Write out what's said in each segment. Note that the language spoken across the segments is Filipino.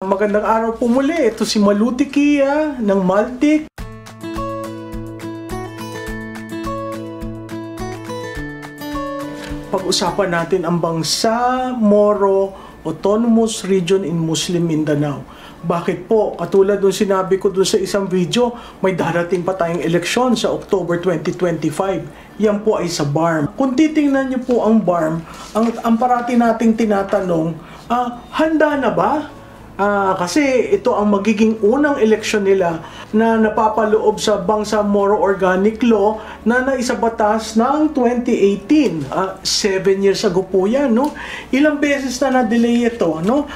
Magandang araw po muli. Ito si Malutikia ng Maltik. Pag-usapan natin ang Bangsa Moro Autonomous Region in Muslim Mindanao. Bakit po? Katulad nung sinabi ko dun sa isang video, may darating pa tayong eleksyon sa October 2025. Yan po ay sa BARM. Kung titingnan niyo po ang BARM, ang parati nating tinatanong, handa na ba? Kasi ito ang magiging unang eleksyon nila na napapaloob sa Bangsamoro Organic Law na naisabatas ng 2018. 7 years ago po yan, no? Ilang beses na na-delay ito, no?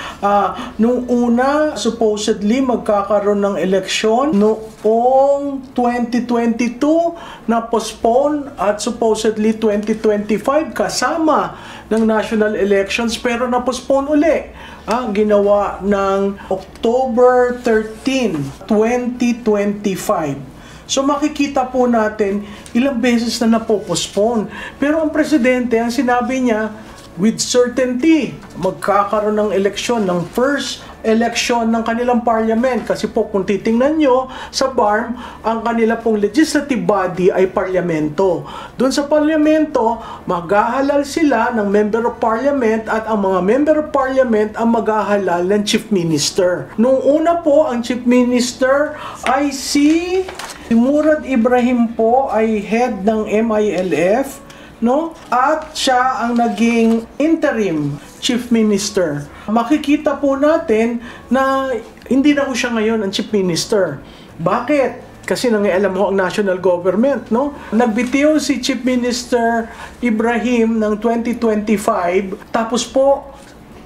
Nung una, supposedly magkakaroon ng eleksyon noong 2022 na postpone at supposedly 2025 kasama ng national elections pero na-postpone uli. Ginawa ng October 13, 2025. So makikita po natin ilang beses na napopospone. Pero ang presidente, ang sinabi niya, with certainty, magkakaroon ng eleksyon, ng first election ng kanilang parliament. Kasi po kung titingnan nyo sa BARM, ang kanila pong legislative body ay parlamento. Doon sa parlamento, maghahalal sila ng member of parliament at ang mga member of parliament ang maghahalal ng chief minister. Noong una po, ang chief minister ay si Murad Ibrahim po ay head ng MILF, no? At siya ang naging interim chief minister. Makikita po natin na hindi na po siya ngayon ang chief minister. Bakit? Kasi nangialam mo ang national government, no? Nagbitiw si Chief Minister Ibrahim ng 2025, tapos po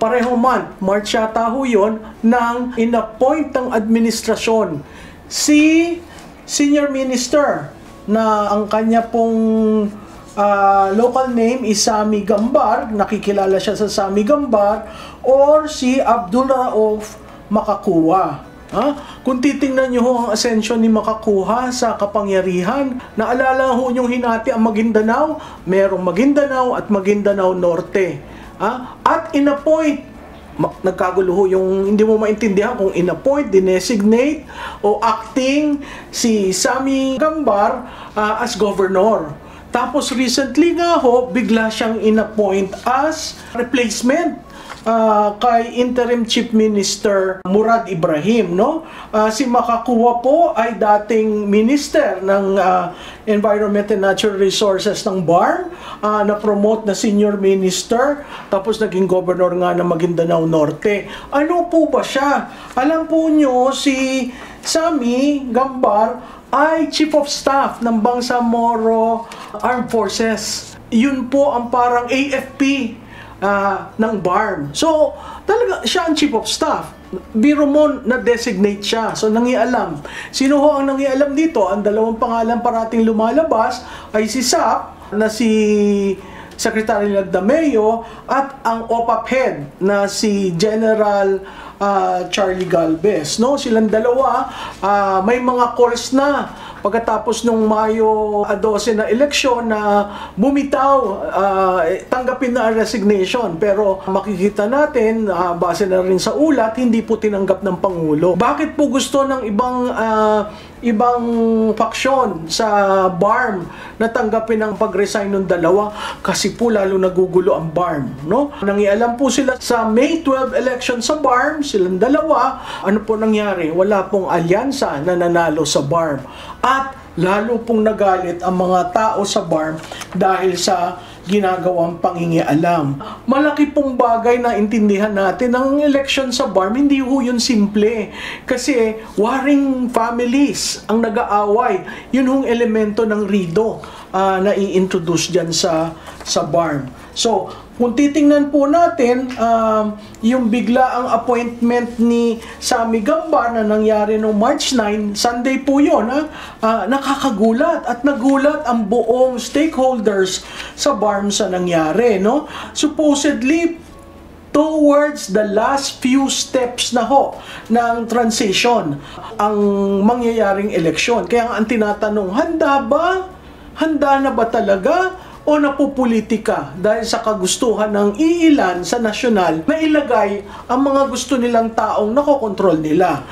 pareho March yata ho yun, nang inappoint ng administrasyon si senior minister na ang kanya pong local name is Sami Gambar, nakikilala siya sa Sami Gambar, or si Abdul Rauf Makakuwa. Kung titingnan nyo ho ang ascension ni Makakuha sa kapangyarihan, naalala ho yung hinati ang Maguindanao, merong Maguindanao at Maguindanao Norte. At inappoint, nagkagulo ho yung hindi mo maintindihan kung inappoint, dinesignate o acting si Sami Gambar as governor. Tapos recently nga ho, bigla siyang inappoint as replacement kay interim chief minister Murad Ibrahim, no? Si Makakuwa po ay dating minister ng Environment and Natural Resources ng BARM, na-promote na senior minister, tapos naging governor nga ng Maguindanao Norte. Ano po ba siya? Alam po nyo, si Sami Gambar ay Chief of Staff ng Bangsamoro Armed Forces. Yun po ang parang AFP ng BARM. So, talaga siya ang Chief of Staff. Biro mo na-designate siya. So, nangialam. Sino ho ang nangialam dito? Ang dalawang pangalan parating lumalabas ay si SAP na si Secretary Lagdameo at ang OPAP head na si General Charlie Galvez, no? Silang dalawa, may mga calls na pagkatapos nung Mayo 12 na eleksyon na bumitaw, tanggapin na ang resignation. Pero makikita natin, base na rin sa ulat, hindi po tinanggap ng Pangulo. Bakit po gusto ng ibang faksyon sa BARM na tanggapin ang pag-resign ng dalawa? Kasi po lalo nagugulo ang BARM, no? Nangialam po sila sa May 12 election sa BARM, silang dalawa. Ano po nangyari? Wala pong alyansa na nanalo sa BARM. At lalo pong nagalit ang mga tao sa BARM dahil sa ginagawang pangingialam. Malaki pong bagay na intindihan natin ang election sa BARM, hindi ho yun simple. Kasi warring families ang nag-aaway. Yun hong elemento ng RIDO na i-introduce dyan sa BARM. So, kung titingnan po natin, yung bigla ang appointment ni Sami Gambar na nangyari noong March 9, Sunday po yun, nakakagulat at nagulat ang buong stakeholders sa BARM sa nangyari, no? Supposedly, towards the last few steps na ho ng transition ang mangyayaring eleksyon. Kaya ang tinatanong, handa ba? Handa na ba talaga? o napupolitika dahil sa kagustuhan ng iilan sa nasyonal na ilagay ang mga gusto nilang taong nakokontrol nila.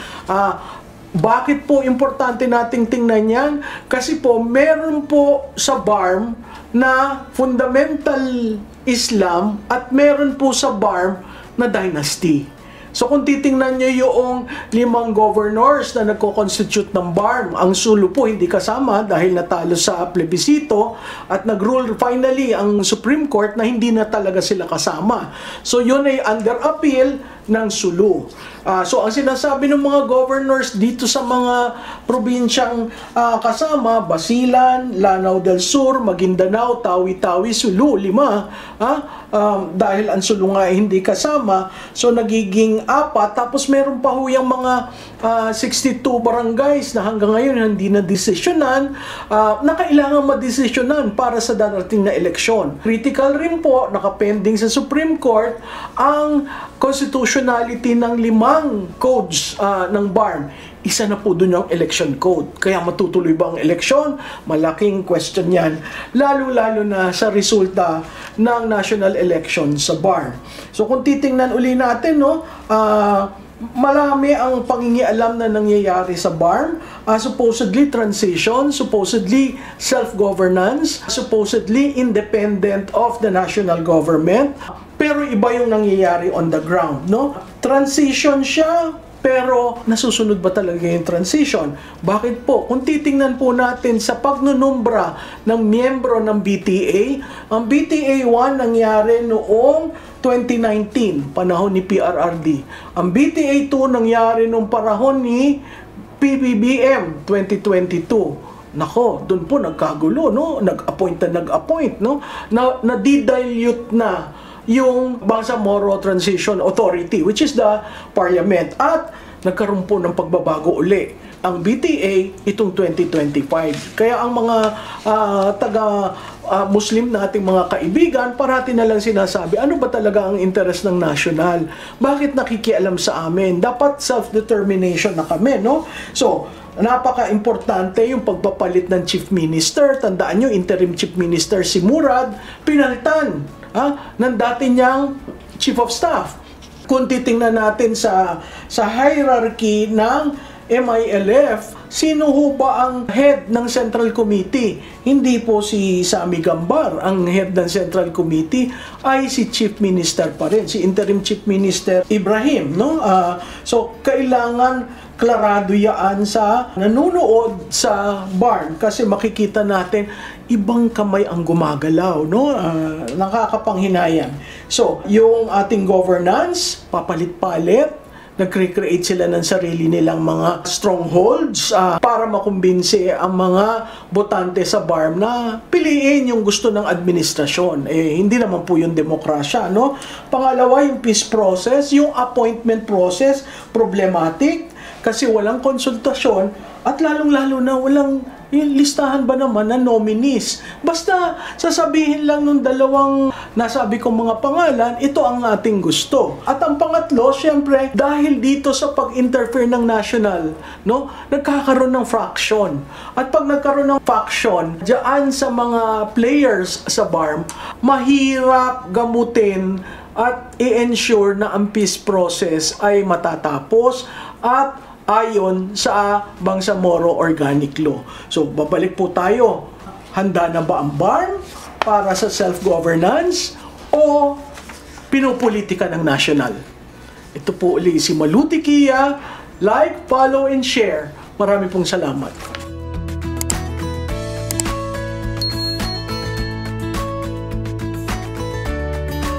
Bakit po importante nating tingnan yan? Kasi po meron po sa BARM na fundamental Islam at meron po sa BARM na dynasty. So kung titingnan nyo yung 5 governors na nagko-constitute ng BARM, ang Sulu po hindi kasama dahil natalo sa plebisito at nag-rule finally ang Supreme Court na hindi na talaga sila kasama. So yun ay under appeal ng Sulu. So ang sinasabi ng mga governors dito sa mga probinsyang kasama, Basilan, Lanao del Sur, Maguindanao, Tawi-Tawi, Sulu, 5, dahil ang Sulu nga hindi kasama, so nagiging 4, tapos meron pa ho yung mga 62 barangays na hanggang ngayon hindi na desisyonan, na kailangan madesisyonan para sa darating na eleksyon. Critical rin po, nakapending sa Supreme Court ang constitutionality ng 5 codes ng BARM. Isa na po dun yung election code. Kaya matutuloy ba ang eleksyon? Malaking question yan. Lalo-lalo na sa resulta ng national election sa BARM. So kung titingnan uli natin, no, marami ang pangingialam na nangyayari sa BARM. Supposedly transition, supposedly self-governance, supposedly independent of the national government. Pero iba yung nangyayari on the ground, no? Transition siya, pero nasusunod ba talaga yung transition? Bakit po? Kung titingnan po natin sa pagnunumbra ng miyembro ng BTA, ang BTA 1 nangyari noong 2019, panahon ni PRRD. Ang BTA 2 nangyari noong panahon ni PBBM 2022. Nako, doon po nagkagulo, no? Nag-appoint, no? Na-dilute na yung Bangsamoro Transition Authority, which is the parliament, at nagkaroon po ng pagbabago uli ang BTA itong 2025. Kaya ang mga taga-Muslim na ating mga kaibigan, parati na lang sinasabi, ano ba talaga ang interest ng national? Bakit nakikialam sa amin? Dapat self-determination na kami, no? So, napaka-importante yung pagpapalit ng Chief Minister. Tandaan nyo, interim Chief Minister si Murad, pinalitan ng dati niyang Chief of Staff. Kung titingnan natin sa hierarchy ng MILF, sino ho ba ang head ng Central Committee? Hindi po si Sammy Gambar. Ang head ng Central Committee ay si Chief Minister pa rin, si interim Chief Minister Ibrahim, no? So kailangan klarado yaan sa nanunood sa BARM kasi makikita natin ibang kamay ang gumagalaw, no? Nakakapanghinayang. So, yung ating governance, papalit-palit, nagre-create sila ng sarili nilang mga strongholds para makumbinse ang mga botante sa BARM na piliin yung gusto ng administrasyon. Hindi naman po yung demokrasya, no? Pangalawa, yung peace process, yung appointment process, problematic kasi walang konsultasyon at lalong-lalo na walang yung listahan ba naman na nominees. Basta sasabihin lang nung dalawang nasabi kong mga pangalan, ito ang ating gusto. At ang pangatlo, syempre, dahil dito sa pag-interfere ng national, no, nagkakaroon ng faction. At pag nagkaroon ng faction, diyan sa mga players sa BARM, mahirap gamutin at i-ensure na ang peace process ay matatapos at ayon sa Bangsamoro Organic Law. So, babalik po tayo. Handa na ba ang BARM para sa self-governance o pinupolitika ng national? Ito po uli si Maluti Kia. Like, follow, and share. Marami pong salamat.